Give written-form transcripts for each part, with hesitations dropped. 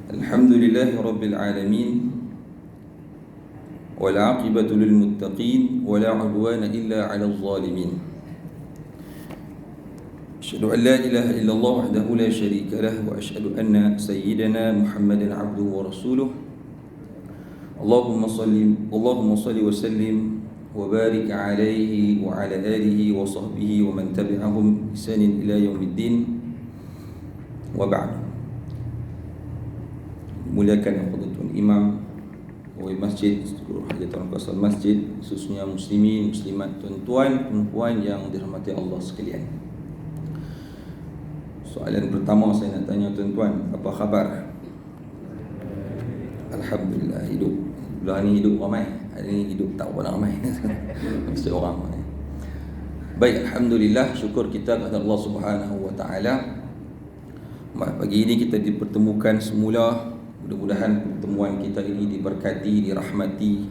Alhamdulillahi Rabbil Alamin, wal aqibatu lil muttaqin, wa la udwana illa 'alal zalimin. Asyhadu an la ilaha illallah wahdahu la syarika lah, wa asyhadu anna sayyidana Muhammadan 'abduhu wa rasuluh. Allahumma salli wa sallim wa barik 'alaihi wa 'ala alihi wa sahbihi wa man tabi'ahum bi ihsanin ila yaumiddin. Wa ba'd. Muliakan Al-Qudutul Imam Wali Masjid, seluruh hajatan kuasa masjid, khususnya muslimin, muslimat, tuan-tuan, perempuan yang dirahmati Allah sekalian. Soalan pertama saya nak tanya tuan-tuan, apa khabar? Alhamdulillah, hidup. Belah ni hidup ramai, hari ni hidup tak berapa ramai. Mesti orang ramai. Baik, Alhamdulillah, syukur kita kepada Allah Subhanahu Wa Taala. Pagi ini kita dipertemukan semula. Mudah-mudahan pertemuan kita ini diberkati, dirahmati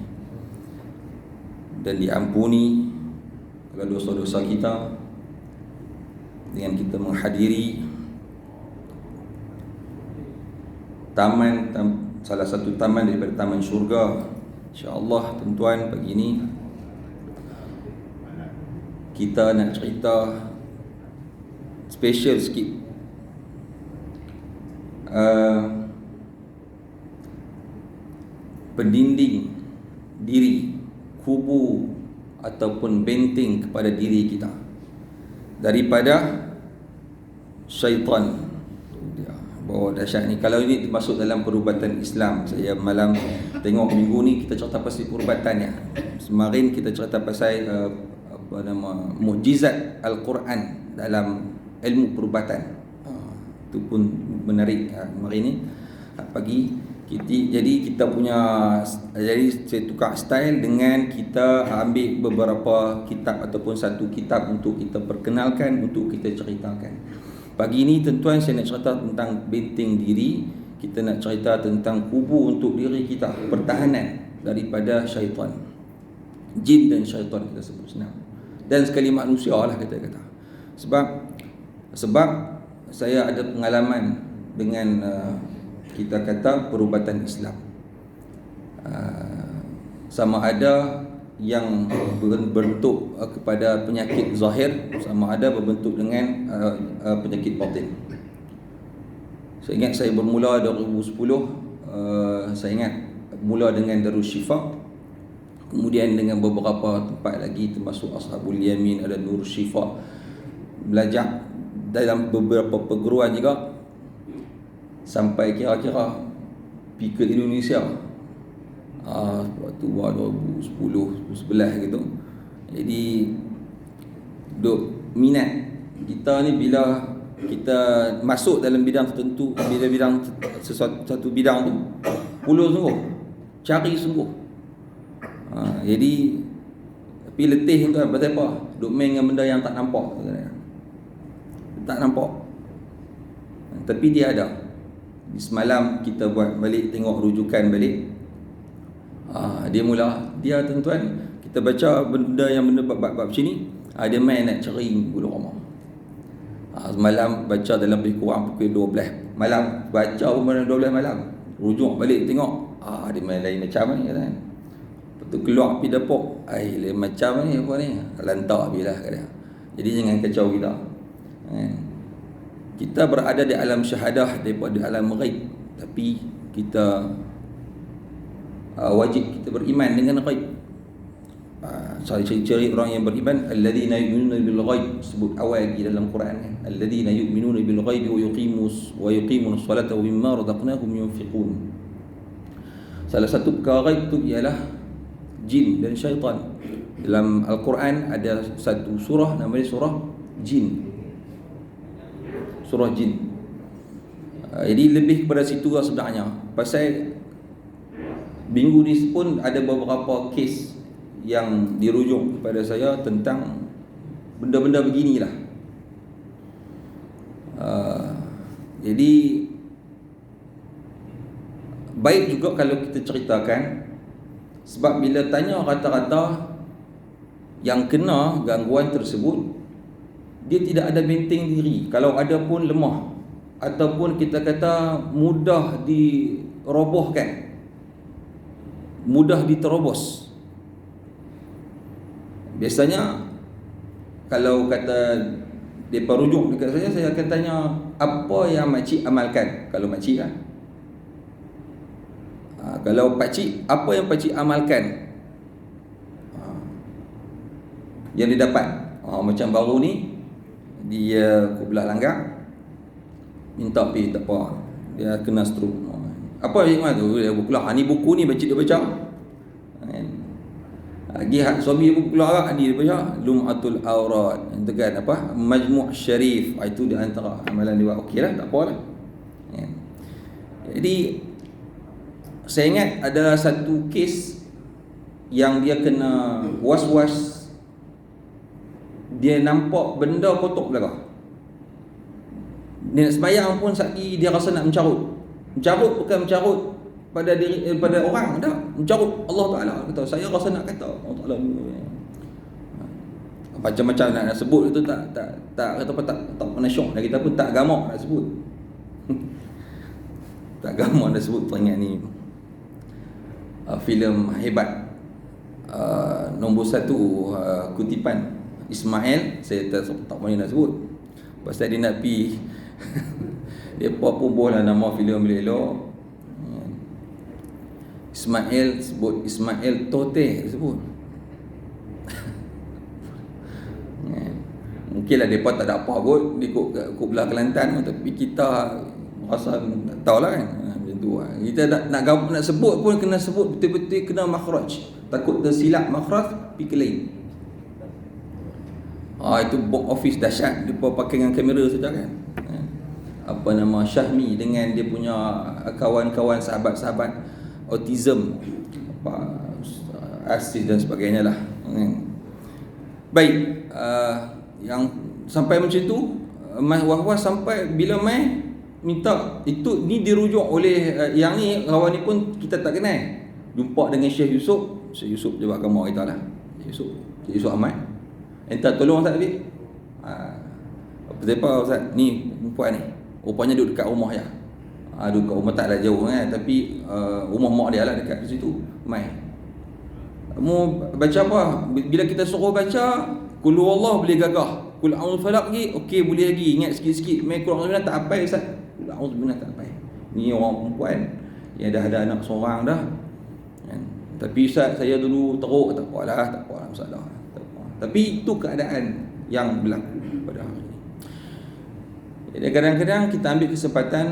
dan diampuni kalau dosa-dosa kita, dengan kita menghadiri salah satu taman daripada taman syurga. InsyaAllah tuan-tuan, pagi ini kita nak cerita special sikit. Pendinding diri, kubu ataupun benteng kepada diri kita daripada syaitan. Bahawa dahsyat ni, kalau ini masuk dalam perubatan Islam. Saya malam tengok minggu ni kita cerita pasal perubatannya. Kemarin kita cerita pasal mukjizat Al-Quran dalam ilmu perubatan. Itu pun menarik. Hari ni pagi jadi kita punya, jadi saya tukar style dengan kita ambil beberapa kitab ataupun satu kitab untuk kita perkenalkan, untuk kita ceritakan. Pagi ini tuan-tuan, saya nak cerita tentang benteng diri. Kita nak cerita tentang kubu untuk diri kita, pertahanan daripada syaitan, jin dan syaitan, kita sebut senang, dan sekali manusia lah kata-kata. Sebab saya ada pengalaman dengan kita kata perubatan Islam. Sama ada yang berbentuk kepada penyakit zahir, sama ada berbentuk dengan penyakit batin. Saya ingat saya bermula 2010, saya ingat mula dengan Darus Syifa, kemudian dengan beberapa tempat lagi termasuk Ashabul Yamin, ada Nur Syifa, belajar dalam beberapa perguruan juga, sampai kira-kira pergi ke Indonesia waktu 2010, 2011 gitu. Jadi duk minat kita ni, bila kita masuk dalam bidang tertentu, bidang satu bidang tu, puluh sungguh, cari sungguh. Jadi tapi letih tu pasal apa? Duk main dengan benda yang tak nampak. Tak nampak, tapi dia ada. Semalam kita buat balik, tengok rujukan balik. Dia tuan-tuan, kita baca benda bab-bab macam ni, dia main nak cari bulu roma. Semalam baca dalam lebih kurang pukul 12 malam, baca pun malam 12 malam, rujuk balik tengok, dia main lain macam ni kan. Lepas tu keluar pergi dapur, lain macam ni, apa ni, lantak habis lah kata. Jadi jangan kacau kita. Kita berada di alam syahadah daripada alam ghaib, tapi kita wajib kita beriman dengan ghaib. Ciri-ciri orang yang beriman, alladzina yu'minuna bil ghaib, sebut awal lagi dalam Quran kan, alladzina yu'minuna bil ghaib wa yuqimus salata wa mimma razaqnahum yunfiqun. Salah satu perkara ghaib itu ialah jin dan syaitan. Dalam Al-Quran ada satu surah namanya surah jin, surah jin. Jadi lebih kepada situ lah sebenarnya. Pasal minggu ni pun ada beberapa kes yang dirujuk kepada saya tentang benda-benda beginilah. Jadi baik juga kalau kita ceritakan, sebab bila tanya rata-rata yang kena gangguan tersebut, dia tidak ada benteng diri. Kalau ada pun lemah. ataupun kita kata mudah dirobohkan, mudah diterobos. Biasanya kalau kata mereka rujuk dekat saya akan tanya, apa yang makcik amalkan? Kalau makcik kan, kalau pakcik, apa yang pakcik amalkan yang dia dapat? Macam baru ni dia belah langgar, minta pergi tak apa, dia kena stroke. Apa hikmah tu? Dia keluar, ni buku ni baca dia baca. Lagi suami pun keluar ni dia baca Lum'atul Awrad, itu kan apa? Majmu' Syarif. Itu di antara amalan dia. Okeylah, tak apalah. Jadi saya ingat ada satu kes yang dia kena was-was, dia nampak benda kotak belakang. Dia nak sembahyang pun sekali dia rasa nak mencarut. Mencarut bukan mencarut pada diri, pada orang, tak. Mencarut Allah Ta'ala. Kata, saya rasa nak kata Allah Ta'ala macam-macam nak sebut itu tak kata apa, tak pernah syok. Dan kita pun tak gamak nak sebut. Tak gamak nak sebut. Teringat ni filem hebat, nombor 1 kutipan Ismail. Saya tak boleh nak sebut pasal dia nak pi dia pun boleh nama filem elok. Ismail sebut Ismail Tote sebut. Mungkinlah mereka tak ada apa kot ikut belah Kelantan, tapi kita rasa tak tahulah kan. Macam tu lah. Kita nak sebut pun kena sebut betul-betul kena makhraj. Takut tersilap makhraj pergi ke lain. Itu box office dahsyat. Dia pakai dengan kamera saja kan. Apa nama Syahmi dengan dia punya kawan-kawan sahabat-sahabat autism, asis dan sebagainya lah. Baik, yang sampai macam tu, was-was sampai bila mai minta itu ni dirujuk oleh yang ni, kawan ni pun kita tak kenal. Jumpa dengan Syekh Yusuf jawab agama kita lah. Syekh Yusuf Ahmad. Entah tolong Ustaz Habib. Apa Ustaz? Ni perempuan ni. Rupanya duduk dekat rumah ya. Duduk kat rumah taklah jauh kan, tapi rumah mak dia lah dekat situ. Mai. Kamu baca apa? Bila kita suruh baca Qul huwallahu boleh gagah. Qul a'udzu falaq lagi, okey boleh lagi. Ingat sikit-sikit. Mai Qul a'udzu tak apa Ustaz. Qul a'udzu tak apa. Ni orang perempuan yang dah ada anak seorang dah. Kan? Tapi Ustaz saya dulu teruk, tak apalah masalah. Tak apa. Tapi itu keadaan yang berlaku pada hari ini. Jadi kadang-kadang kita ambil kesempatan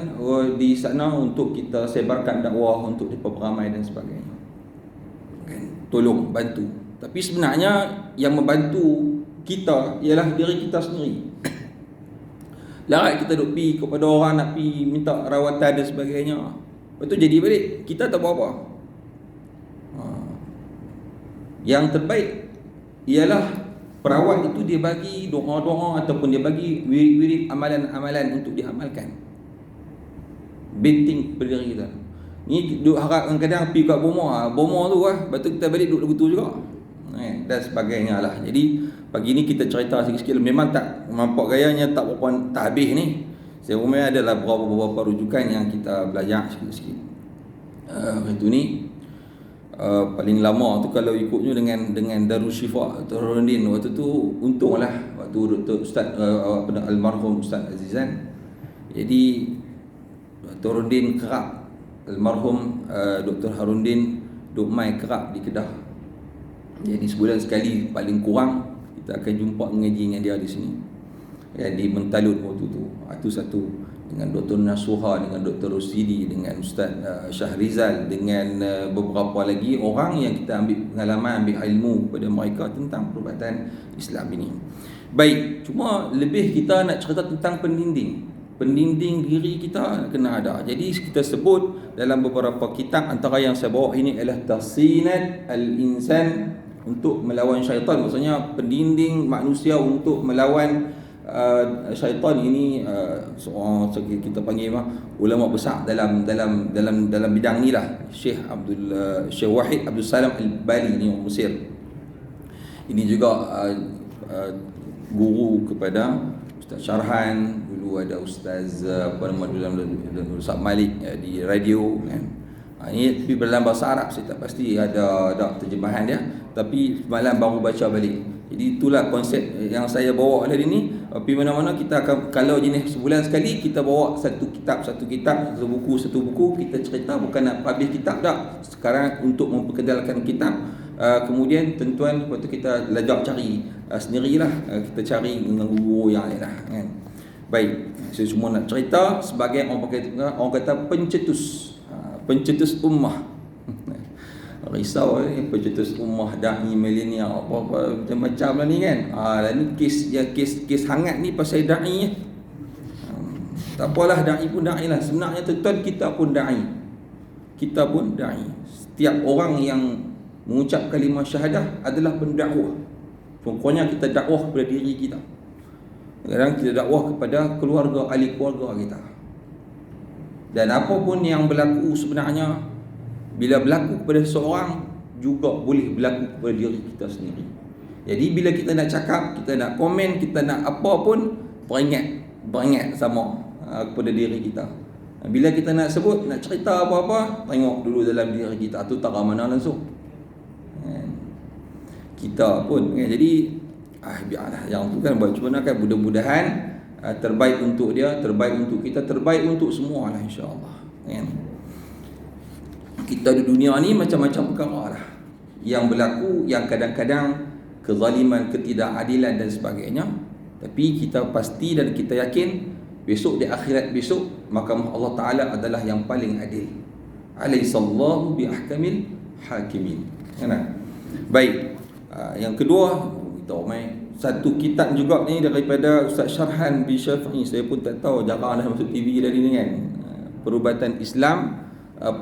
di sana untuk kita sebarkan dakwah, untuk diperamai dan sebagainya. Kan? Tolong bantu. Tapi sebenarnya yang membantu kita ialah diri kita sendiri. Larat kita duk pergi kepada orang nak pergi minta rawatan dan sebagainya. Lepas tu jadi balik kita tak buat apa. Yang terbaik ialah perawat itu dia bagi doa-doa ataupun dia bagi wirid-wirid amalan-amalan untuk diamalkan. Benting pada diri kita. Ni duk harap kadang-kadang pergi kat Bomo tu lah. Lepas tu kita balik duduk lagu tu juga. Dan sebagainya lah. Jadi pagi ni kita cerita sikit-sikit. Memang tak nampak gayanya tak habis ni. Saya rumah adalah beberapa rujukan yang kita belajar sikit-sikit. Itu ni paling lama tu kalau ikutnya dengan Darul Syifa Turuddin waktu tu, untunglah waktu Dr. Ustaz almarhum Ustaz Azizan. Jadi Turuddin kerap almarhum Dr. Haruddin duk mai kerap di Kedah. Jadi sebulan sekali paling kurang kita akan jumpa mengaji dengan dia di sini. Ya, di Mentalut waktu tu. Itu satu, dengan Dr. Nasuha, dengan Dr. Rosidi, dengan Ustaz Syahrizal, dengan beberapa lagi orang yang kita ambil pengalaman, ambil ilmu kepada mereka tentang perubatan Islam ini. Baik, cuma lebih kita nak cerita tentang pendinding diri kita kena ada. Jadi kita sebut dalam beberapa kitab, antara yang saya bawa ini adalah Tahsinat al-Insan untuk melawan syaitan. Maksudnya pendinding manusia untuk melawan syaitan. Ini seorang kita panggil ulama besar dalam bidang ni lah, Syekh Wahid Abdul Salam Al-Bali ni orang Mesir. Ini juga guru kepada Ustaz Syarhan dulu dulu ada Ustaz apa nama Ustaz Malik di radio kan. Ini tapi dalam bahasa Arab, saya tak pasti ada terjemahan dia, tapi semalam baru baca balik. Jadi itulah konsep yang saya bawa hari ni. Tapi mana-mana kita akan, kalau jenis sebulan sekali kita bawa satu kitab, satu buku kita cerita, bukan nak publish kitab dah. Sekarang untuk memperkenalkan kitab. Kemudian tuan-tuan lepas tu kita belajar cari sendirilah, kita cari dengan guru yang lain lah kan. Baik, saya cuma nak cerita sebagai orang kata pencetus ummah. Risau ni pencetus ummah, da'i milenial apa-apa macam-macam lah ni kan. Ni kes hangat ni pasal da'i. Tak apalah, da'i pun da'i lah. Sebenarnya tuan-tuan, kita pun da'i. Setiap orang yang mengucap kalimah syahadah adalah pendakwah. Pokoknya kita dakwah kepada diri kita. Kadang kita dakwah kepada keluarga, ahli keluarga kita. Dan apa pun yang berlaku sebenarnya, bila berlaku kepada seorang, juga boleh berlaku kepada diri kita sendiri. Jadi bila kita nak cakap, kita nak komen, kita nak apa pun, beringat sama kepada diri kita. Bila kita nak sebut, nak cerita apa-apa, tengok dulu dalam diri kita, tu tak mana langsung. Kita pun kan, jadi biarlah yang tu kan, cuma kan mudah-mudahan terbaik untuk dia, terbaik untuk kita, terbaik untuk semua lah, insya-Allah kan. Kita di dunia ni macam-macam perkara lah yang berlaku, yang kadang-kadang kezaliman, ketidakadilan dan sebagainya. Tapi kita pasti dan kita yakin besok di akhirat besok, mahkamah Allah Ta'ala adalah yang paling adil. Alaihissallahu biahkamil hakimin. Baik, yang kedua, kita satu kitab juga ni daripada Ustaz Syarhan bin Syafi'i. Saya pun tak tahu, jarang dah masuk TV dari ni kan. Perubatan Islam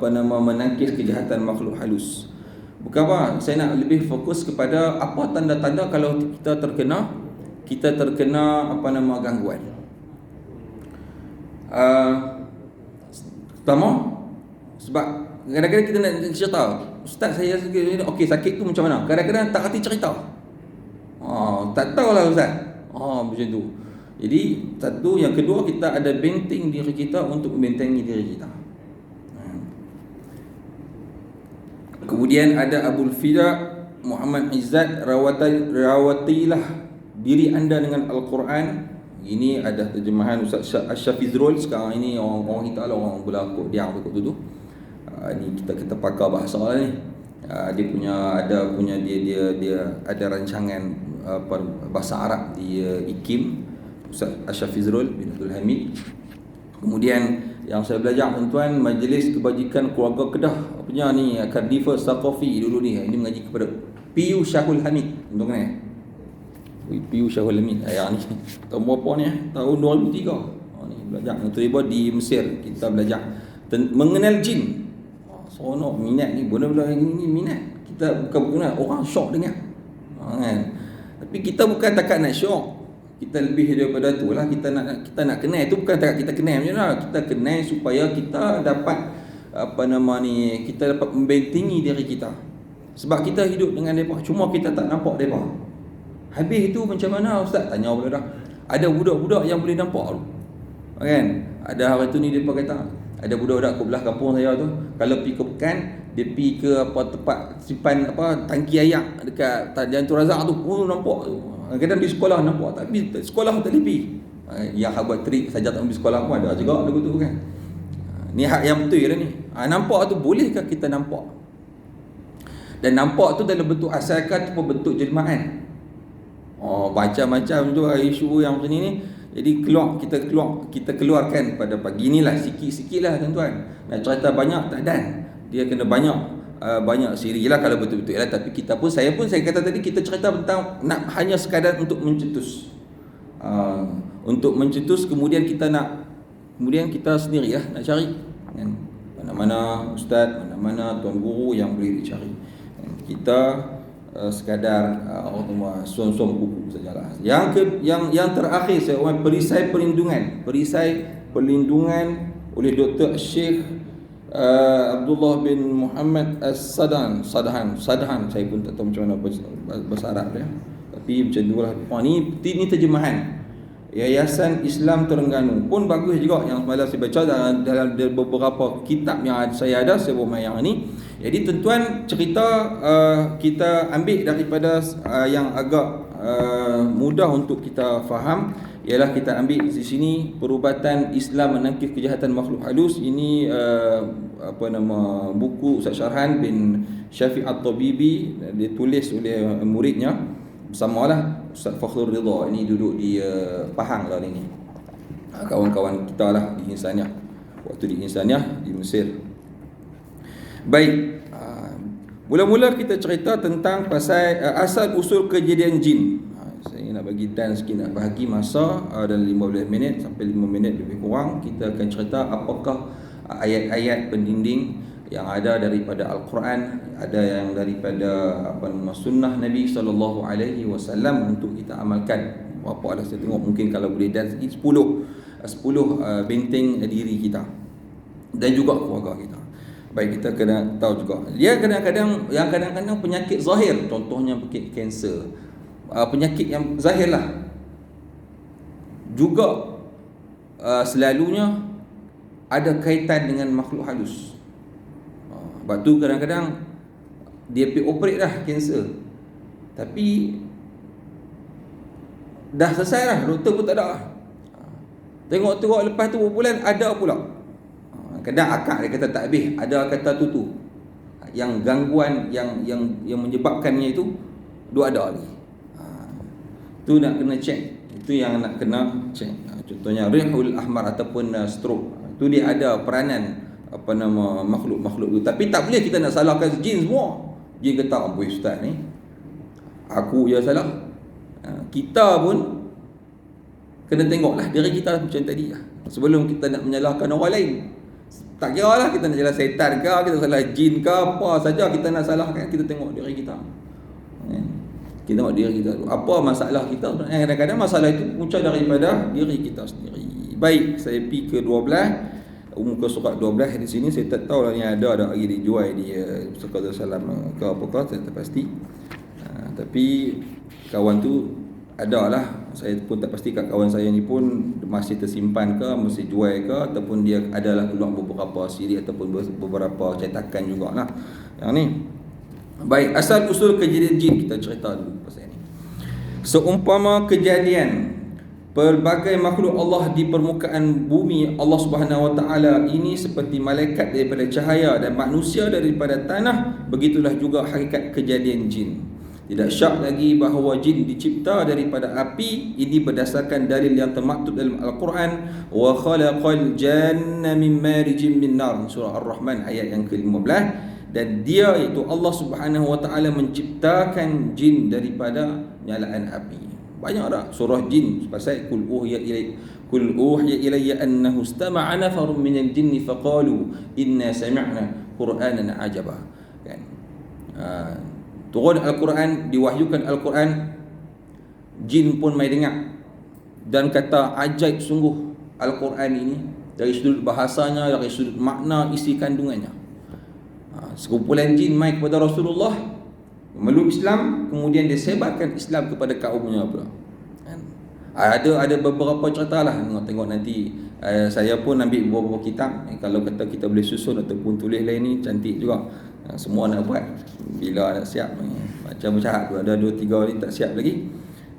menangkis kejahatan makhluk halus. Bukan apa, saya nak lebih fokus kepada apa tanda-tanda kalau kita terkena gangguan. Pertama, sebab kadang-kadang kita nak cerita, Ustaz saya okey, sakit tu macam mana? Kadang-kadang tak hati cerita. Tak tahulah Ustaz. Macam tu. Jadi satu, yang kedua, kita ada benteng diri kita untuk membentengi diri kita. Kemudian ada Abul Fida Muhammad Izzat, rawatilah diri anda dengan Al-Quran. Ini ada terjemahan Ustaz Syafizrul. Sekarang ini orang kita lah, orang berlakuk dia tu. Ni kita pakar bahasa lah ni. Dia ada rancangan bahasa Arab di IKIM, Ustaz Syafizrul bin Abdul Hamid. Kemudian yang saya belajar tuan-tuan, Majlis Kebajikan Keluarga Kedah, apanya ni, Cardiff Saqafi dulu ni. Ini mengaji kepada Piyu Syahul Hamid. Tuan kenal? Piyu Syahul Hamid. Yang ni tahun berapa ni? Tahun 2003. Ni belajar tiba di Mesir. Kita belajar mengenal jin. Seronok, minat ni. Benda-benda ini minat. Kita bukan orang syok dengar. Kan? Tapi kita bukan takat nak syok. Kita lebih daripada tu lah. Kita nak kenal. Itu bukan takat kita kenal macam mana. Kita kenal supaya kita dapat kita dapat membentengi diri kita. Sebab kita hidup dengan mereka, cuma kita tak nampak mereka. Habis itu macam mana Ustaz? Tanya pula dah. Ada budak-budak yang boleh nampak tu, kan? Ada hari tu ni mereka kata, ada budak-budak kat belah kampung saya tu, kalau pergi ke pekan, dia pergi ke tempat simpan tangki air dekat Jalan Tun Razak tu, nampak tu. Kadang di sekolah nampak, tapi sekolah tak lebih. Yang hak buat trik saja tak pergi sekolah pun ada juga lagu tu kan. Ni hak yang betul dah ni. Nampak tu, bolehkah kita nampak? Dan nampak tu dalam bentuk asalkan tu bentuk jelmaan. Macam-macam tu isu yang macam ni. Jadi kita keluarkan pada pagi inilah sikit-sikit lah tuan-tuan. Nak cerita banyak tak dan. Dia kena banyak siri lah kalau betul-betul lah. Tapi saya kata tadi, kita cerita tentang nak hanya sekadar untuk mencetus. Untuk mencetus, kemudian kita sendiri lah nak cari kan? Mana-mana ustaz, mana-mana tuan guru yang boleh dicari. Kita sekadar suam-suam kuku sajalah. Yang terakhir saya perisai perlindungan oleh Dr. Syekh Abdullah bin Muhammad As-Sadhan. Saya pun tak tahu macam mana bahasa Arab dia. Tapi macam itulah. Ini terjemahan. Yayasan Islam Terengganu pun bagus juga, yang semalam saya baca dalam beberapa kitab yang saya ada, saya buat yang ni. Jadi tuan-tuan, cerita kita ambil daripada yang agak mudah untuk kita faham, ialah kita ambil di sini perubatan Islam menangkis kejahatan makhluk halus. Ini buku Ustaz Syarhan bin Syafiq At-Tabibi, dia tulis oleh muridnya bersamalah Ustaz Fakhrul Ridha. Ini duduk di Pahang lah ni. Kawan-kawan kita lah di Insaniah, waktu di Insaniah di Mesir. Baik, mula-mula kita cerita tentang pasal asal usul kejadian jin. Saya nak bagi dan sikit, nak bahagi masa dalam 15 minit sampai 5 minit lebih kurang. Kita akan cerita apakah ayat-ayat pendinding yang ada daripada Al-Quran, ada yang daripada sunnah Nabi SAW untuk kita amalkan. Apa ada saya tengok, mungkin kalau boleh dan 10 benteng diri kita dan juga keluarga kita. Baik, kita kena tahu juga dia kadang-kadang penyakit zahir, contohnya penyakit kanser, penyakit yang zahir lah, juga selalunya ada kaitan dengan makhluk halus. Sebab tu kadang-kadang dia pergi operate dah kanser, tapi dah selesai dah, doktor pun tak ada. Tengok lepas tu berbulan ada pula. Kadang akak dia kata tak habis, ada kata tu yang gangguan yang menyebabkannya itu dua ada lagi. Tu nak kena check. Itu yang nak kena check. Contohnya rihul ahmar ataupun stroke. Tu dia ada peranan makhluk-makhluk tu. Tapi tak boleh kita nak salahkan jin semua. Jin kata, "Amboi ustaz ni, aku je salah." Kita pun kena tengoklah diri kita macam tadi lah, sebelum kita nak menyalahkan orang lain. Tak kira lah kita nak salah setan ke, kita salah jin ke, apa saja kita nak salahkan, kita tengok diri kita. Kita tengok diri kita tu, apa masalah kita. Kadang-kadang masalah itu muncul daripada diri kita sendiri. Baik, saya pergi ke 12, muka surat 12 di sini. Saya tak tahu lah ni ada lagi dijual di Sekolah Salam ke apakah, saya tak pasti. Tapi kawan tu ada lah, saya pun tak pasti kat kawan saya ni pun masih tersimpan ke, masih jual ke, ataupun dia adalah keluar beberapa siri ataupun beberapa cetakan jugalah yang ni. Baik, asal usul kejadian jin kita cerita dulu pasal ni. Seumpama kejadian pelbagai makhluk Allah di permukaan bumi Allah Subhanahu Wa Taala ini seperti malaikat daripada cahaya dan manusia daripada tanah, begitulah juga hakikat kejadian jin. Tidak syak lagi bahawa jin dicipta daripada api. Ini berdasarkan dalil yang termaktub dalam Al-Quran, wa khalaqal janna min marijin min nar, surah Ar-Rahman ayat yang ke-15. Dan dia iaitu Allah Subhanahu Wa Taala menciptakan jin daripada nyalaan api. Banyak dah surah jin pasal kul uhiya ilayya annahu istama'a nafarun minal jinni faqalu inna sami'na qur'anan ajaba. Kan? Turun Al-Quran, diwahyukan Al-Quran, jin pun mai dengar dan kata ajaib sungguh Al-Quran ini, dari sudut bahasanya, dari sudut makna isi kandungannya. Sekumpulan jin mai kepada Rasulullah memeluk Islam, kemudian dia sebarkan Islam kepada kaumnya pula. Ada beberapa cerita lah, tengok nanti. Saya pun ambil beberapa kitab, kalau kata kita boleh susun ataupun tulis lain ni cantik juga. Semua nak buat, bila nak siap macam bercahap tu, ada 2-3 ni tak siap lagi,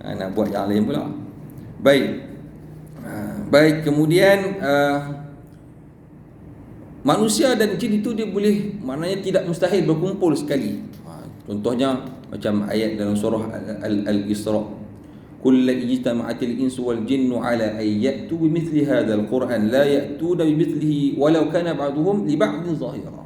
nak buat yang lain pula. Baik, kemudian manusia dan jin itu dia boleh, maknanya tidak mustahil berkumpul sekali. Contohnya macam ayat dalam surah Al-Isra, kullu ijtama'atil insu wal jinnu ala ay ya'tu bimithli hadzal Qur'an la ya'tuna bimithlihi walau kana ba'duhum li ba'din zahira.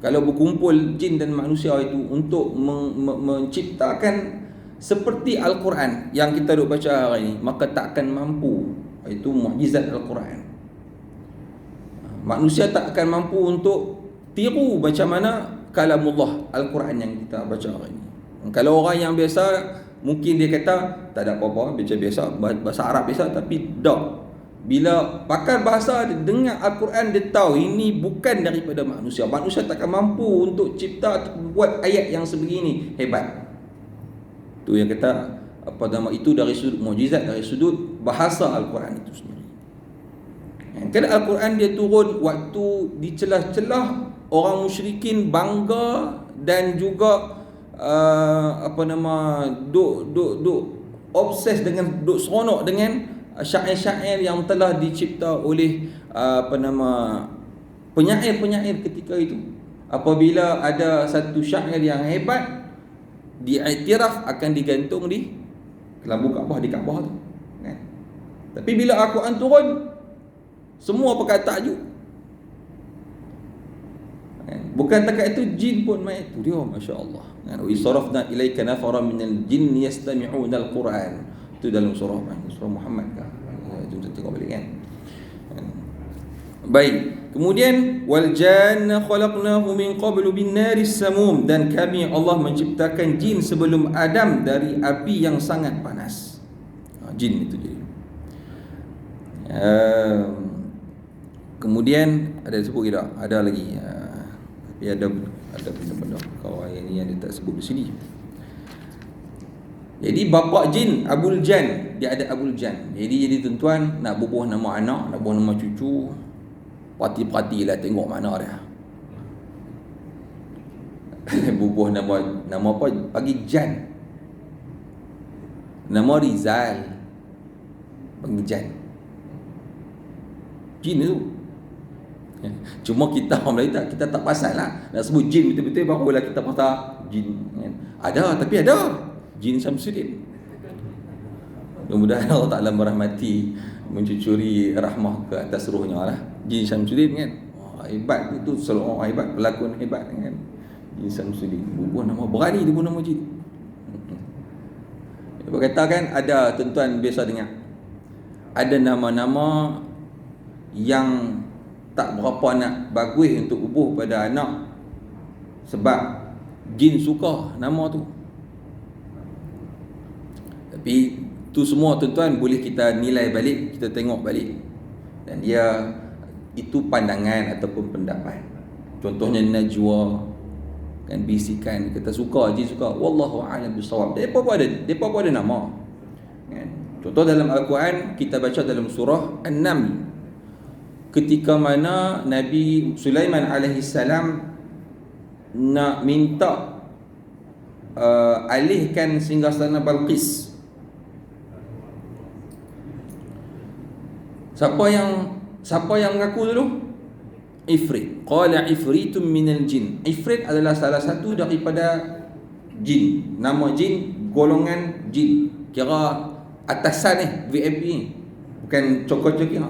Kalau berkumpul jin dan manusia itu untuk menciptakan seperti Al-Quran yang kita duk baca hari ini, maka takkan mampu. Itu mukjizat Al-Quran. Manusia tak akan mampu untuk tiru macam mana kalamullah Al-Quran yang kita baca hari ini. Kalau orang yang biasa, mungkin dia kata tak ada apa-apa, baca biasa, bahasa Arab biasa, tapi tak. Bila pakar bahasa dia dengar Al-Quran, dia tahu ini bukan daripada manusia. Manusia takkan mampu untuk cipta atau buat ayat yang sebegini hebat. Tu yang kata apa nama itu, dari sudut mukjizat, dari sudut bahasa Al-Quran itu sendiri. Kan Al-Quran dia turun waktu di celah-celah orang musyrikin bangga dan juga duk obses dengan, duk seronok dengan syair-syair yang telah dicipta oleh penyair-penyair ketika itu. Apabila ada satu syair yang hebat, diiktiraf, akan digantung di kelambu Kaabah, di Kaabah tu kan? Tapi bila Al-Quran turun, semua pakai tajuk kan? Bukan takat itu, jin pun main tu dia, masya-Allah kan? Wa isarafna ilaika nafaran minal jin yastami'una al-Quran. Itu dalam surah Muhammad kan? Jom kita tengok balik kan. Baik, kemudian wal janna khalaqnahu min qablu bin naris samum, dan kami Allah menciptakan jin sebelum Adam dari api yang sangat panas. Jin itu jadi. Kemudian ada sebut tidak? Ada lagi. Tapi ada benda-benda kau yang ni yang dia tak sebut di sini. Jadi bapa jin Abul Jan, dia ada Abul Jan. Jadi tuan-tuan nak bubuh nama anak, nak bubuh nama cucu, parti-parti lah tengok mana dia. Bubuh nama apa? Bagi Jan. Nama Rizal, bagi Jan. Jin tu. Cuma kita orang Melayu kita tak pasal lah. Nak sebut jin betul-betul barulah kita pasal jin. Ada, tapi ada Jin Syamsuddin. Mudah-mudahan Allah Ta'ala merahmati, mencucuri rahmah ke atas rohnya lah. Jin Syamsuddin kan, hebat itu, selalu orang hebat, pelakon hebat kan. Jin Syamsuddin, bubuh nama, berani dia bubuh nama jin. Dia kata kan, ada tuan-tuan biasa dengar, ada nama-nama yang tak berapa nak bagus untuk bubuh pada anak, sebab jin suka nama tu. Tapi tu semua tuan-tuan boleh kita nilai balik, kita tengok balik, dan dia itu pandangan ataupun pendapat. Contohnya najwa kan, bisikan, kita suka, jin suka, wallahu a'lam bissawab. Depa pun ada nama kan. Contoh dalam Al-Quran kita baca dalam surah An-Naml, ketika mana Nabi Sulaiman alaihi salam nak minta alihkan singgasana Balqis. Siapa yang mengaku dulu? Ifrit. Qala ifritun minal jin. Ifrit adalah salah satu daripada jin. Nama jin, golongan jin. Kira atasan ni, VIP ni. Bukan cokor-cokir.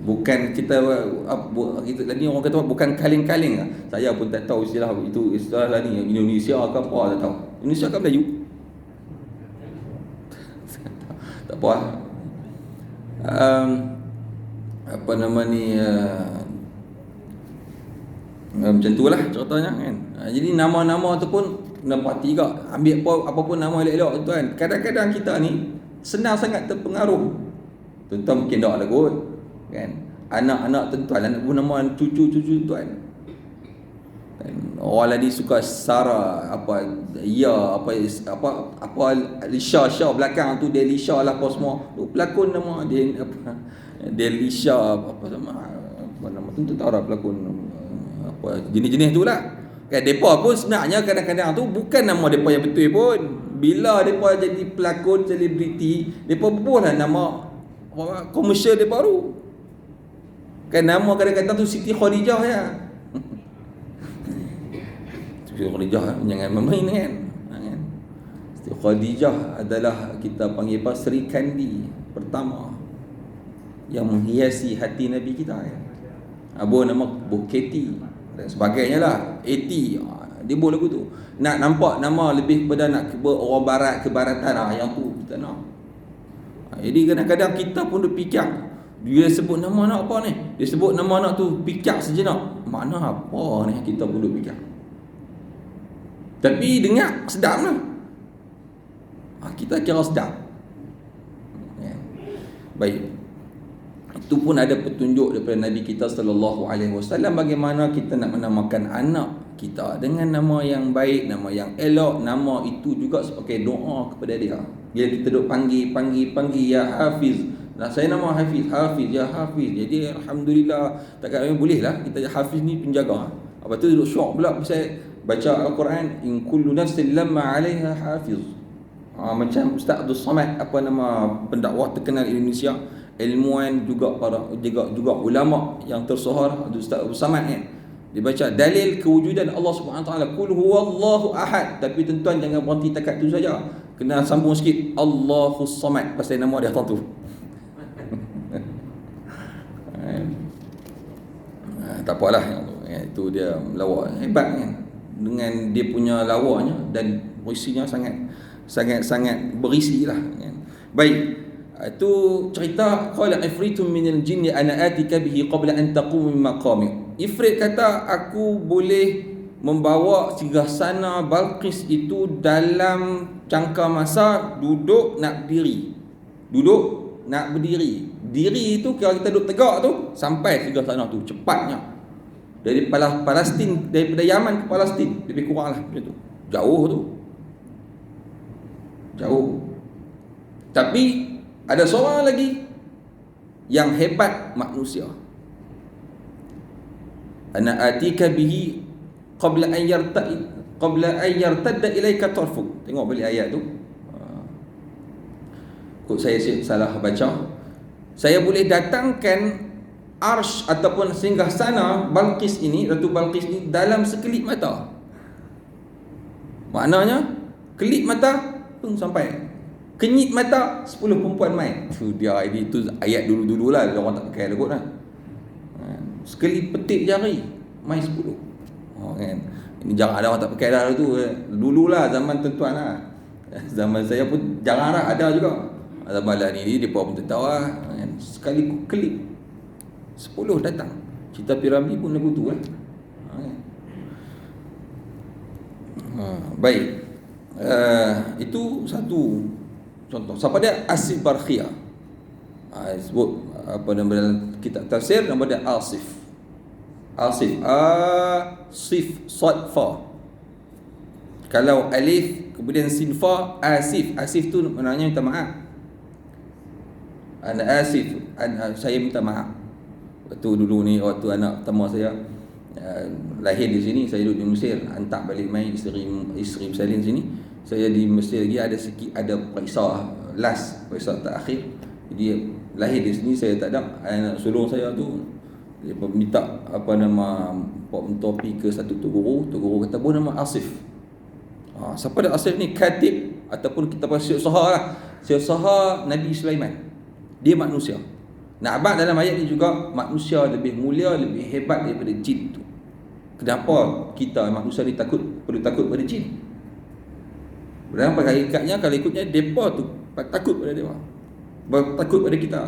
Bukan kita tadi orang kata bukan kaling-kaling. Saya pun tak tahu istilah itu, istilah lah ni Indonesia ke apa, tak tahu. Indonesia ke Melayu? Tak apa. Macam tu lah ceritanya kan. Jadi nama-nama tu pun kena parti juga. Ambil apa pun nama elok-elok tuan. Kadang-kadang kita ni senang sangat terpengaruh. Tuan-tuan mungkin tak lah kot kan. Anak-anak tuan-tuan, anak pun nama cucu-cucu tuan kan. Orang lagi suka Sarah, Lisha belakang tu dia Lisha lah apa semua. Tu pelakon nama dia dia Lisha apa nama tu tak tahu lah pelakon apa jenis-jenis tu lah. Kan depa pun sebenarnya kadang-kadang tu bukan nama depa yang betul pun. Bila depa jadi pelakon selebriti, depa bubuhlah nama komersial depa baru. Kan nama kadang-kadang tu Siti Khadijah ya. Siti Khadijah jangan main kan. Siti Khadijah adalah kita panggil apa, Sri Kandi pertama yang menghiasi hati Nabi kita kan. Abu nama Buketi dan sebagainya lah. 80 dia boleh lagu tu. Nak nampak nama lebih kepada nak orang barat, kebaratan yang tu kita nak. Jadi kadang-kadang kita pun duk fikir, dia sebut nama anak apa ni? Dia sebut nama anak tu, fikir sejenak, mana apa ni, kita pun duk fikir. Tapi dengar sedap lah. Kita kira sedap. Baik. Itu pun ada petunjuk daripada Nabi kita sallallahu alaihi wasallam bagaimana kita nak menamakan anak kita dengan nama yang baik, nama yang elok. Nama itu juga sebagai doa kepada dia. Bila kita duk panggil ya Hafiz. Nah, saya nama Hafiz, ya Hafiz. Jadi alhamdulillah, takkan boleh lah kita Hafiz ni penjaga. Lepas tu duduk syok pula pasal baca Al-Quran, in kullu nafsin lamma 'alaiha hafiz. Macam Ustaz Abdul Samad, apa nama pendakwah terkenal Indonesia, ilmuwan juga juga ulama yang tersohor, Ustaz Abdul Samad kan. Dia baca dalil kewujudan Allah Subhanahu Wa Taala, qul huwallahu ahad. Tapi tuan-tuan jangan berhenti takat tu saja. Kena sambung sikit Allahus Samad pasal nama dia tu. Tak apalah, itu dia lawak hebat kan, dengan dia punya lawaknya dan berisinya sangat berisi lah kan. Baik, itu cerita qala ifritun minal jinni ana atika bihi qabla an taqum min maqami. Ifrit kata aku boleh membawa singgasana Balqis itu dalam jangka masa duduk nak berdiri. Diri itu kalau kita duduk tegak tu sampai singgasana tu cepatnya. Dari Palestin, daripada Yaman ke Palestin, lebih kurang lah macam tu. Jauh. Tapi ada seorang lagi yang hebat manusia. Ana atika bihi qabla an yartadda ilaika tarfuk. Tengok balik ayat tu. Kok saya salah baca. Saya boleh datangkan Arsh ataupun singgasana Balqis ini, Ratu Balqis ini dalam sekelip mata. Maknanya kelip mata pun sampai. Kenyit mata 10 perempuan main. Tu dia, itu ayat dulu-dulu lah, orang tak pakai lagu lah. Sekelip petik jari main 10. Kan. Ini jarang ada orang tak pakai dah tu. Dululah zaman tuan-tuan lah. Zaman saya pun jarang lah ada juga. Zaman lah ni dia pun tak tahu lah. Sekali kelip 10 datang. Cerita Piramli pun lagu tu kan. Baik. Itu satu contoh. Siapa dia? Asif Barkhia. Sebut apa nama dalam kitab tafsir, nama dia Asif. Asif Sadfa. Kalau alif kemudian sinfa, Asif. Asif tu maknanya minta maaf. Ana asif, saya minta maaf. Waktu dulu ni, waktu anak pertama saya lahir di sini, saya duduk di Mesir, hantar balik mai isteri bersalin sini. Saya di Mesir lagi ada periksa terakhir. Jadi lahir di sini saya tak ada. Anak sulung saya tu dia minta apa nama topi ke satu tok guru kata pun nama Asif. Siapa dia Asif ni? Katib ataupun kita panggil Syekh Sahar lah. Syekh Sahar Nabi Sulaiman. Dia manusia. Nak dalam ayat ni juga manusia lebih mulia, lebih hebat daripada jin tu. Kenapa kita manusia ni perlu takut pada jin? Dalam hakikatnya kalau ikutnya depa tu takut pada depa. Takut pada kita.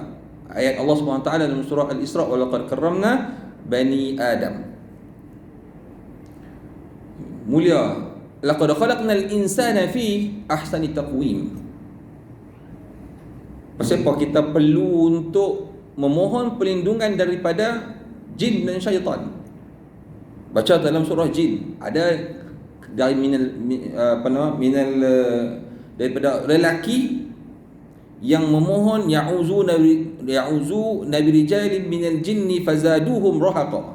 Ayat Allah SWT dalam surah Al-Isra, wa laqad karramna bani Adam. Mulia. Laqad khalaqnal insana fi ahsani taqwim. Pasal apa kita perlu untuk memohon perlindungan daripada jin dan syaitan. Baca dalam surah jin ada dari daripada lelaki yang memohon ya'uzu nabi rijalin minal jinni fazaduhum rahaqa.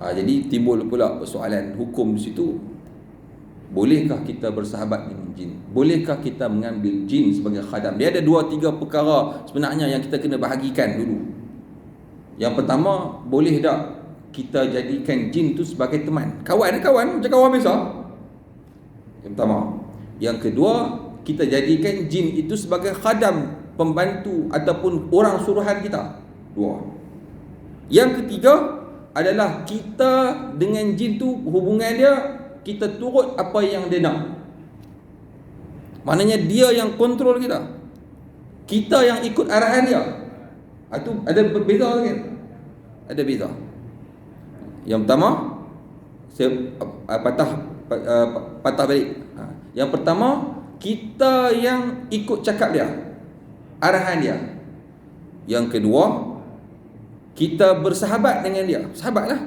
Jadi timbul pula persoalan hukum di situ. Bolehkah kita bersahabat dengan jin? Bolehkah kita mengambil jin sebagai khadam? Dia ada 2-3 perkara sebenarnya yang kita kena bahagikan dulu. Yang pertama, boleh tak kita jadikan jin tu sebagai teman? Kawan macam kawan biasa. Yang pertama. Yang kedua, kita jadikan jin itu sebagai khadam, pembantu ataupun orang suruhan kita. 2. Yang ketiga adalah kita dengan jin tu hubungan dia, kita turut apa yang dia nak. Maknanya dia yang kontrol kita, kita yang ikut arahan dia. Itu ada beza kan? Ada beza. Yang pertama, saya patah balik. Yang pertama, kita yang ikut cakap dia, arahan dia. Yang kedua, kita bersahabat dengan dia. Sahabatlah.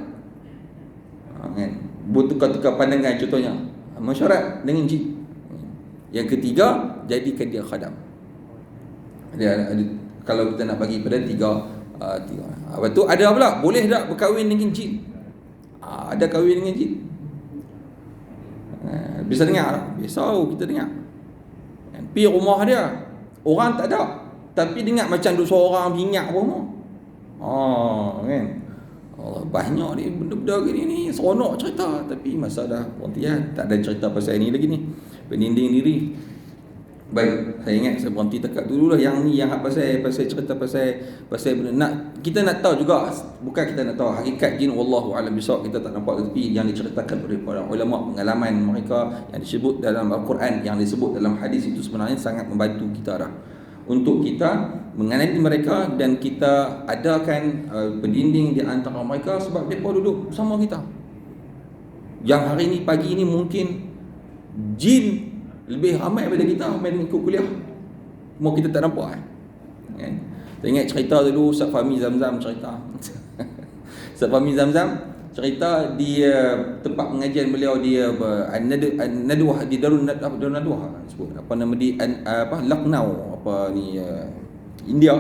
Kan? Bertukar-tukar pandangan contohnya. Mesyuarat dengan jin. Yang ketiga, jadikan dia khadam. Ada, kalau kita nak bagi pada tiga. Lepas tu ada pula, boleh tak berkahwin dengan jin? Ada kahwin dengan jin. Bisa dengar tak? Biasa kita dengar. Pergi rumah dia, orang tak ada, tapi dengar macam duk seorang bingat rumah. Kan? Allah, banyak ni benda-benda gini ni, seronok cerita, tapi masa dah berhenti tak ada cerita pasal ni lagi ni. Peninding diri. Baik, saya ingat saya berhenti dekat dululah yang ni, yang pasal cerita pasal benda kita nak tahu juga, bukan kita nak tahu hakikat jin, wallahu alam bisawab, kita tak nampak, tapi yang diceritakan oleh para ulama, pengalaman mereka yang disebut dalam Al-Quran, yang disebut dalam hadis, itu sebenarnya sangat membantu kita dah untuk kita mengenali mereka, dan kita adakan pendinding di antara mereka, sebab mereka duduk bersama kita. Yang hari ni, pagi ni mungkin jin lebih ramai daripada kita main ikut kuliah. Cuma kita tak nampak kan? Saya ingat cerita dulu Ustaz Fahmi Zamzam cerita. Ustaz Fahmi Zamzam cerita di tempat pengajian beliau, dia Nadwah di Darun Nadwah, sebut apa nama di Lucknow India.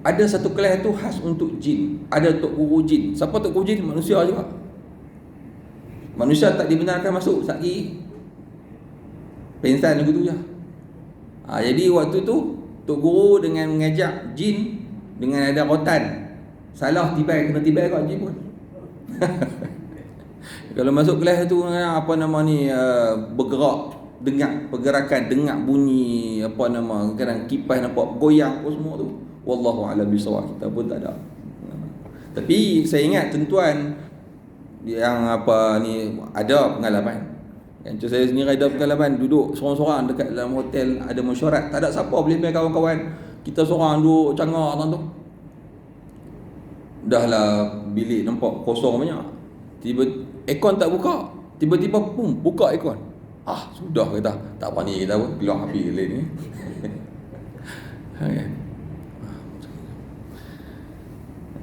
Ada satu kelas tu khas untuk jin. Ada tok guru jin. Siapa tok guru jin? Manusia juga. Manusia tak dibenarkan masuk lagi. Pensan lagu tu je. Jadi waktu tu tok guru dengan mengajak jin dengan ada rotan. Salah tibai, kena tibai kat jin pun. Kalau masuk kelas tu bergerak, dengar pergerakan, dengar bunyi kadang kipas nampak goyang apa semua tu. Wallahu a'lam bisawab, kita pun tak ada. Tapi saya ingat tuan-tuan yang ada pengalaman. Yang saya sendiri ada pengalaman duduk seorang-seorang dekat dalam hotel, ada mesyuarat, tak ada siapa boleh main kawan-kawan. Kita seorang duduk canggar tu. Dahlah bilik nampak kosong banyak. Aircon tak buka. Tiba-tiba buka aircon. Sudah kata, tak apa ni kita pun keluar api lain ni.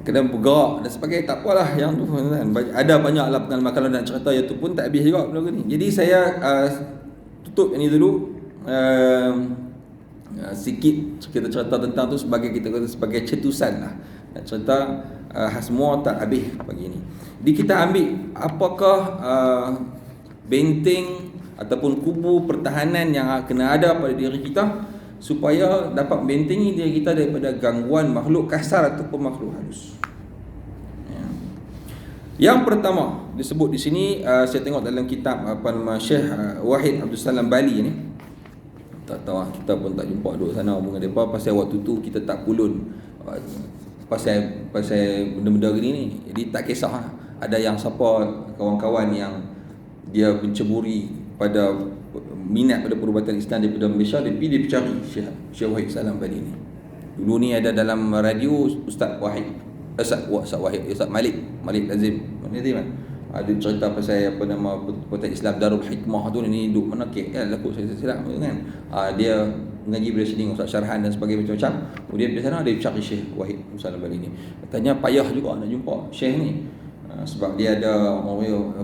Kena bergerak dan sebagainya, tak apalah yang tu kan. Ada banyaklah pengalaman, kalau nak cerita yang tu pun tak habis juga benda ni. Jadi saya tutup ini dulu, sikit kita cerita tentang tu sebagai sebagai cetusan lah. Nak cerita semua tak habis pagi ni. Jadi kita ambil apakah benteng ataupun kubu pertahanan yang kena ada pada diri kita supaya dapat membentengi diri kita daripada gangguan makhluk kasar ataupun makhluk halus. Yang pertama disebut di sini, saya tengok dalam kitab Syekh Wahid Abdul Salam Bali ni. Tak tahu, kita pun tak jumpa duduk sana dengan depa pasal waktu tu kita tak pulun pasal benda-benda gini ni. Jadi tak kisah ada yang siapa kawan-kawan yang dia menceburi pada minat pada perubatan Islam daripada Malaysia, dia cari Syekh Wahid Salam Bali ni. Dulu ni ada dalam radio Ustaz Malik Lazim. Mana dia kan? Ada cerita pasal perubatan Islam Darul Hikmah tu ni duduk mana KL lah kot saya silap kan. Dia mengaji pada sini Ustaz Syarhan dan sebagainya macam-macam. Kemudian di sana dia cari Syekh Wahid Salam Bali ni. Katanya payah juga nak jumpa Syekh ni. Sebab dia ada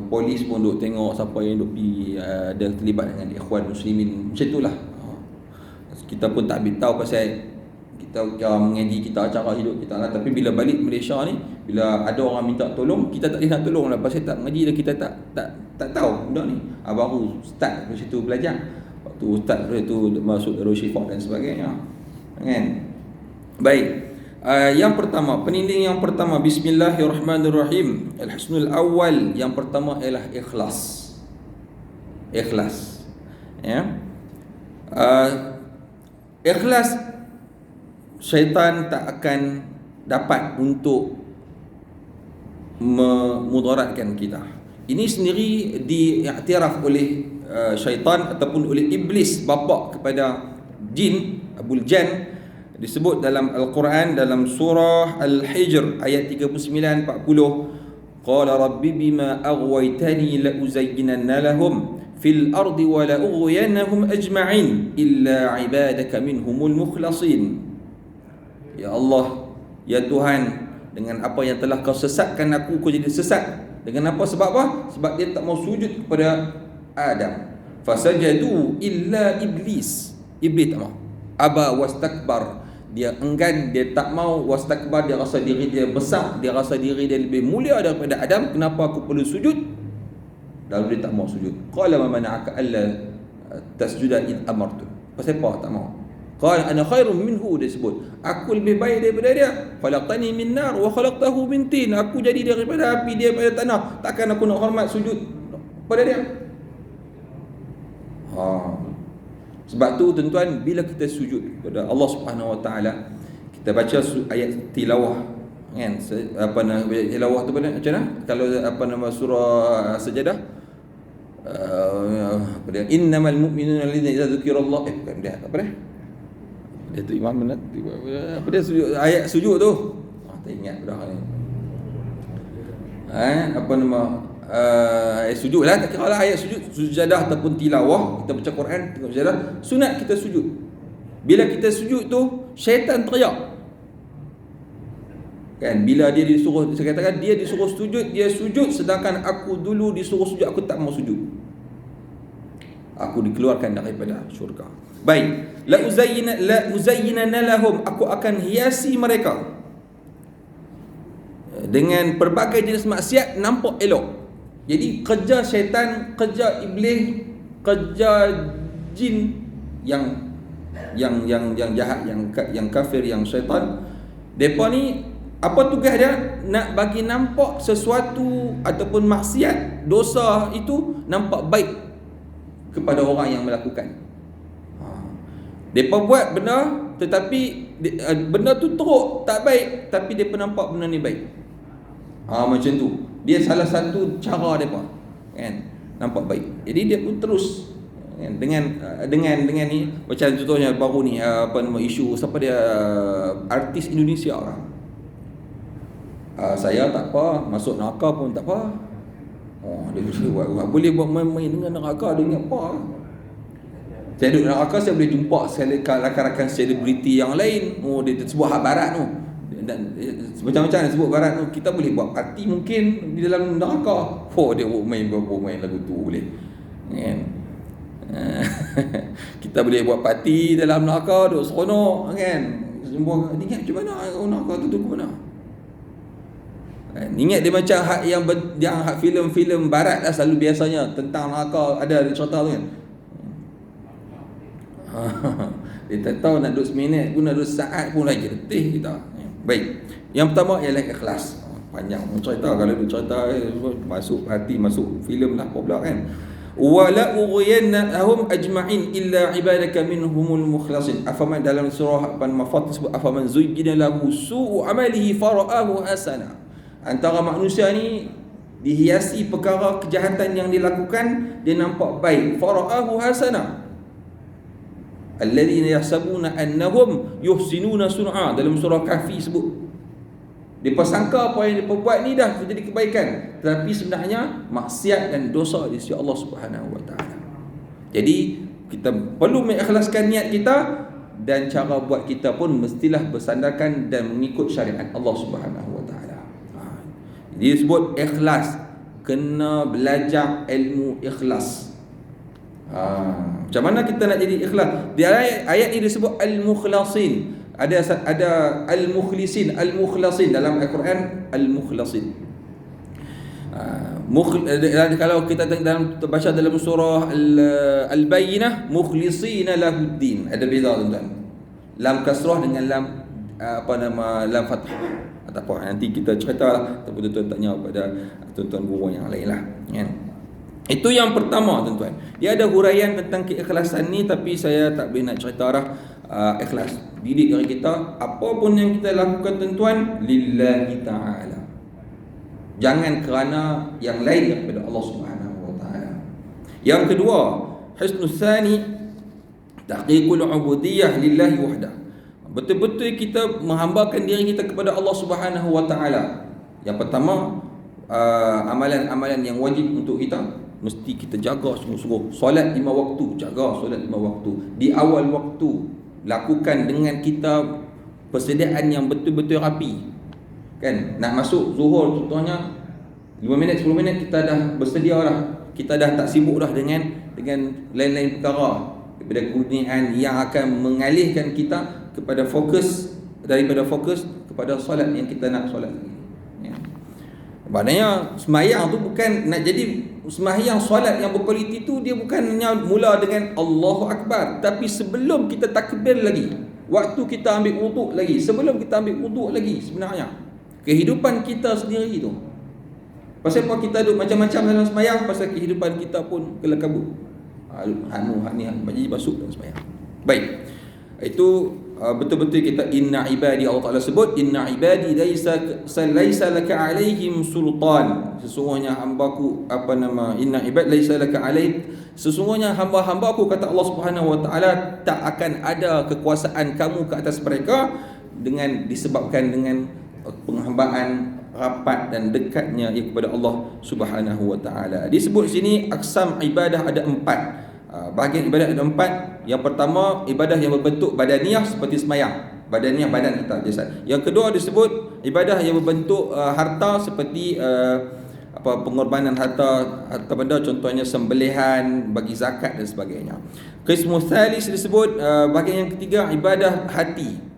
polis pun duk tengok siapa yang duk pergi ada terlibat dengan ikhwan muslimin, macam itulah. Kita pun tak tahu pasal kita mengaji, kita acara hidup kita lah. Tapi bila balik Malaysia ni, bila ada orang minta tolong, kita tak boleh nak tolong lah pasal tak mengaji dah, kita tak tahu benda ni. Baru start dari situ belajar. Waktu ustaz tu masuk Darul Shifah dan sebagainya kan. Baik. Yang pertama, peninding yang pertama, bismillahirrahmanirrahim. Al-husnul awal, yang pertama ialah ikhlas. Ikhlas. Ya. Ikhlas, syaitan tak akan dapat untuk memudaratkan kita. Ini sendiri diiktiraf oleh syaitan ataupun oleh iblis, bapa kepada jin, Abul Jan. Disebut dalam Al-Quran dalam surah Al-Hijr ayat 39-40, qala rabbi bima aghwaytani la uzayyinanna lahum fil ardi wa la ughwiyannahum ajma'in illa ibadaka minhumul mukhlasin. Ya Allah, ya Tuhan, dengan apa yang telah kau sesatkan aku jadi sesat. Dengan apa? Sebab apa? Sebab dia tak mau sujud kepada Adam. Fasajadu illa iblis. Iblis tak mau. Aba wastakbar. Dia enggan, dia tak mau. Wastakbar, dia rasa diri dia besar, dia rasa diri dia lebih mulia daripada Adam. Kenapa aku perlu sujud? Lalu dia tak mau sujud. Qala ma mana'aka alla tasjuda id amartu. Pasal apa tak mau? Qala ana khairum minhu, dia sebut. Aku lebih baik daripada dia. Khalaqtani min nar wa khalaqtahu min tin. Aku jadi daripada api, dia daripada tanah. Takkan aku nak hormat sujud pada dia? Sebab tu tuan-tuan, bila kita sujud kepada Allah Subhanahu Wa Taala, kita baca ayat tilawah, kan? Apa nama tilawah tu macam mana? Kalau apa nama surah Sajadah, apa dia? Innamal mu'minuna alladzina idza dzukirallah, bukan dia, apa dia? Dia tu imam benar. Apa dia sujud, ayat sujud tu? Tak ingat dah ni. Apa nama ayat sujud lah, tak kira lah ayat sujud, sujadah ataupun tilawah, kita baca Quran, tengok sujadah, sunat kita sujud. Bila kita sujud tu, syaitan teriak, kan? Bila dia disuruh, saya katakan dia disuruh sujud, dia sujud, sedangkan aku dulu disuruh sujud, aku tak mau sujud, aku dikeluarkan daripada syurga. Baik, la uzayyinana lahum, aku akan hiasi mereka dengan pelbagai jenis maksiat nampak elok. Jadi kerja syaitan, kerja iblis, kerja jin yang jahat, yang kafir, yang syaitan, depa ni apa tugas dia? Nak bagi nampak sesuatu ataupun maksiat, dosa itu nampak baik kepada orang yang melakukan. Depa buat benda, tetapi benda tu teruk, tak baik, tapi depa nampak benda ni baik. Macam tu. Dia salah satu cara depa, kan, nampak baik. Jadi dia pun terus, kan, dengan ni, macam contohnya baru ni apa nama isu siapa dia, artis Indonesia orang. Saya tak apa, masuk neraka pun tak apa. Dia boleh buat main-main dengan neraka, dia ingat apa? Saya duduk neraka, saya boleh jumpa rakan-rakan selebriti yang lain. Dia sebuah hak barat tu. Dan macam-macam dia sebut barat tu, kita boleh buat parti mungkin di dalam neraka. Dia main lagu tu boleh, kan? Kita boleh buat parti dalam neraka, duk seronok, kan? Semua ingat macam mana neraka tu ke mana? Ingat dia macam hak yang hak filem-filem barat lah, selalu biasanya tentang neraka ada cerita tu, kan? Dia tak tahu nak duduk seminit pun, nak duduk saat pun lagi letih kita. Baik, yang pertama ialah ikhlas. Panjang cerita, kalau dia cerita masuk hati, masuk filem lah apa pula, kan? Wala ughiyannahum ajma'in illa ibadaka minhumul mukhlasin. Afaman, dalam surah Al-Fatir sebut afaman zuyyina lahu su'u amalihi fara'ahu hasana. Antara manusia ni dihiasi perkara kejahatan yang dilakukan, dia nampak baik. Fara'ahu hasana. Alladzina yahsabuna annahum yuhsinuna sun'a, dalam surah Kahfi sebut. Depa sangka apa yang depa buat ni dah jadi kebaikan, tetapi sebenarnya maksiat dan dosa di sisi Allah Subhanahu Wa Taala. Jadi kita perlu mengikhlaskan niat kita, dan cara buat kita pun mestilah bersandarkan dan mengikut syariat Allah Subhanahu Wa Taala. Dia sebut ikhlas, kena belajar ilmu ikhlas. Macam mana kita nak jadi ikhlas? Di ayat ini disebut al-mukhlasin. Ada al-mukhlisin, al-mukhlasin dalam Al-Quran, al-mukhlasin. Kalau kita dalam baca dalam surah Al-Bayyinah, mukhlisina lahuddin. Ada beza, tuan-tuan. Lam kasrah dengan lam lam fathah. Tak apa, nanti kita ceritalah, tapi tuan-tuan tanya pada tuan-tuan guru yang lain lah, kan? Itu yang pertama, tuan-tuan. Dia ada huraian tentang keikhlasan ni, tapi saya tak boleh nak cerita dah. Ikhlas didik dari kita, apa pun yang kita lakukan, tuan-tuan, lillahi ta'ala. Jangan kerana yang lain daripada Allah Subhanahu Wa Taala. Yang kedua, husnul tsani tahqiqul ubudiyah lillahi wahdah. Betul-betul kita menghambakan diri kita kepada Allah Subhanahu Wa Taala. Yang pertama, amalan-amalan yang wajib untuk kita mesti kita jaga sungguh-sungguh. Solat 5 waktu, jaga solat 5 waktu. Di awal waktu, lakukan dengan kita persediaan yang betul-betul rapi, kan? Nak masuk Zuhur contohnya, 5 minit 10 minit kita dah bersedia dah. Kita dah tak sibuk dah dengan dengan lain-lain perkara daripada kegunaan yang akan mengalihkan kita kepada fokus, daripada fokus kepada solat yang kita nak solat lagi. Ya. Maknanya sembahyang tu bukan nak jadi sembahyang solat yang berkualiti tu, dia bukannya mula dengan Allahu Akbar, tapi sebelum kita takbir lagi, waktu kita ambil wuduk lagi, sebelum kita ambil wuduk lagi, sebenarnya kehidupan kita sendiri tu. Pasal apa kita duduk macam-macam dalam sembahyang? Pasal kehidupan kita pun kelakabut. Jadi masuk dalam sembahyang. Baik. Itu betul-betul kita inna ibadi, Allah Taala sebut inna ibadi laisa laka alaihim sultan. Sesungguhnya hamba-Ku inna ibad laisa laka alaih, sesungguhnya hamba-hamba-Ku, kata Allah Subhanahu wa taala, tak akan ada kekuasaan kamu ke atas mereka, dengan disebabkan dengan penghambaan rapat dan dekatnya kepada Allah Subhanahu wa taala. Disebut sini aksam ibadah ada 4. Bahagian ibadat ada 4. Yang pertama, ibadah yang berbentuk badaniah seperti sembahyang. Badaniah, badan kita, jasad. Yang kedua disebut ibadah yang berbentuk harta seperti pengorbanan harta benda, contohnya sembelihan, bagi zakat dan sebagainya. Qismus tsalis disebut bahagian yang ketiga ibadah hati.